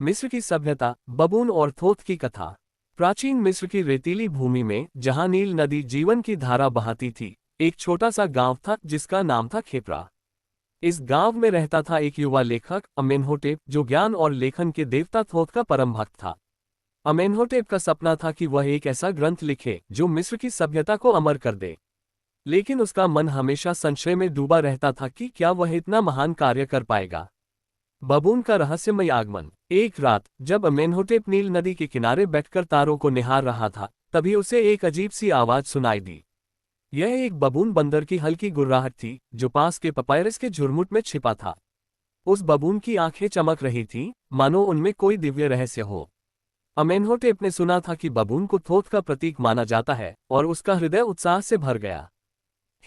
मिस्र की सभ्यता, बबून और थोथ की कथा। प्राचीन मिस्र की रेतीली भूमि में, जहां नील नदी जीवन की धारा बहाती थी, एक छोटा सा गांव था जिसका नाम था खेपरा। इस गांव में रहता था एक युवा लेखक अमेनहोटेप, जो ज्ञान और लेखन के देवता थोथ का परम भक्त था। अमेनहोटेप का सपना था कि वह एक ऐसा ग्रंथ लिखे जो मिस्र की सभ्यता को अमर कर दे। लेकिन उसका मन हमेशा संशय में डूबा रहता था कि क्या वह इतना महान कार्य कर पाएगा। बबून का रहस्यमय आगमन। एक रात जब अमेनहोटेप नील नदी के किनारे बैठकर तारों को निहार रहा था, तभी उसे एक अजीब सी आवाज सुनाई दी। यह एक बबून बंदर की हल्की गुर्राहट थी, जो पास के पपायरस के झुरमुट में छिपा था। उस बबून की आंखें चमक रही थीं, मानो उनमें कोई दिव्य रहस्य हो। अमेनहोटेप ने सुना था कि बबून को थोथ का प्रतीक माना जाता है, और उसका हृदय उत्साह से भर गया।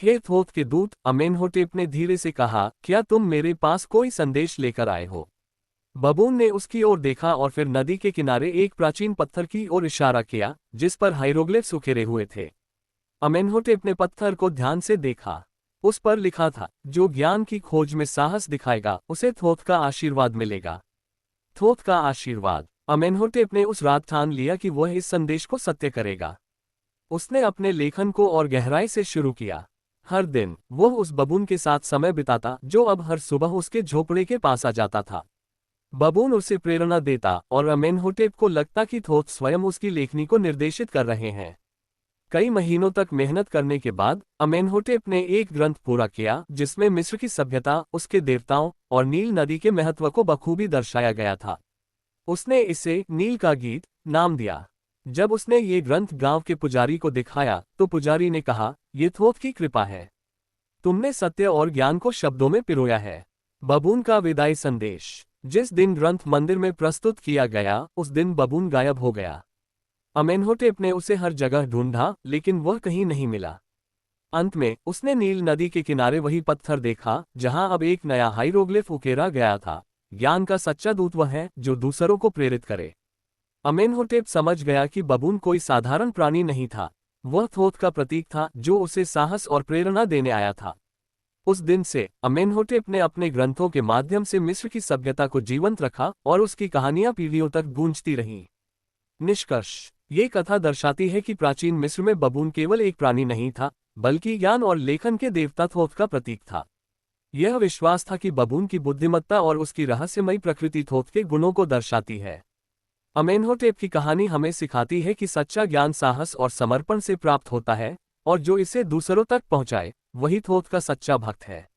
हे थोथ के दूत, अमेनहोटेप ने धीरे से कहा, क्या तुम मेरे पास कोई संदेश लेकर आए हो? बबून ने उसकी ओर देखा और फिर नदी के किनारे एक प्राचीन पत्थर की ओर इशारा किया, जिस पर हाइरोग्लिफ्स उकेरे हुए थे। अमेनहोटेप ने पत्थर को ध्यान से देखा। उस पर लिखा था, जो ज्ञान की खोज में साहस दिखाएगा, उसे थोथ का आशीर्वाद मिलेगा। थोथ का आशीर्वाद। अमेनहोटेप ने उस रात ठान लिया कि वह इस संदेश को सत्य करेगा। उसने अपने लेखन को और गहराई से शुरू किया। हर दिन वह उस बबून के साथ समय बिताता, जो अब हर सुबह उसके झोपड़े के पास आ जाता था। बबून उसे प्रेरणा देता और अमेनहोटेप को लगता कि थोथ स्वयं उसकी लेखनी को निर्देशित कर रहे हैं। कई महीनों तक मेहनत करने के बाद अमेनहोटेप ने एक ग्रंथ पूरा किया, जिसमें मिस्र की सभ्यता, उसके देवताओं और नील नदी के महत्व को बखूबी दर्शाया गया था। उसने इसे नील का गीत नाम दिया। जब उसने ये ग्रंथ गांव के पुजारी को दिखाया, तो पुजारी ने कहा, ये थोथ की कृपा है। तुमने सत्य और ज्ञान को शब्दों में पिरोया है। बबून का विदाई संदेश। जिस दिन ग्रंथ मंदिर में प्रस्तुत किया गया, उस दिन बबून गायब हो गया। अमेनहोटेप ने उसे हर जगह ढूंढा, लेकिन वह कहीं नहीं मिला। अंत में उसने नील नदी के किनारे वही पत्थर देखा, जहां अब एक नया हाइरोग्लिफ उकेरा गया था। ज्ञान का सच्चा दूत वह है, जो दूसरों को प्रेरित करे। अमेनहोटेप समझ गया कि बबून कोई साधारण प्राणी नहीं था। वह थोथ का प्रतीक था, जो उसे साहस और प्रेरणा देने आया था। उस दिन से अमेनहोटेप ने अपने ग्रंथों के माध्यम से मिस्र की सभ्यता को जीवंत रखा, और उसकी कहानियां पीढ़ियों तक गूंजती रहीं। निष्कर्ष। ये कथा दर्शाती है कि प्राचीन मिस्र में बबून केवल एक प्राणी नहीं था, बल्कि ज्ञान और लेखन के देवता थोथ का प्रतीक था। यह विश्वास था कि बबून की बुद्धिमत्ता और उसकी रहस्यमयी प्रकृति थोथ के गुणों को दर्शाती है। अमेनहोटेप की कहानी हमें सिखाती है कि सच्चा ज्ञान साहस और समर्पण से प्राप्त होता है, और जो इसे दूसरों तक पहुंचाए, वही थोथ का सच्चा भक्त है।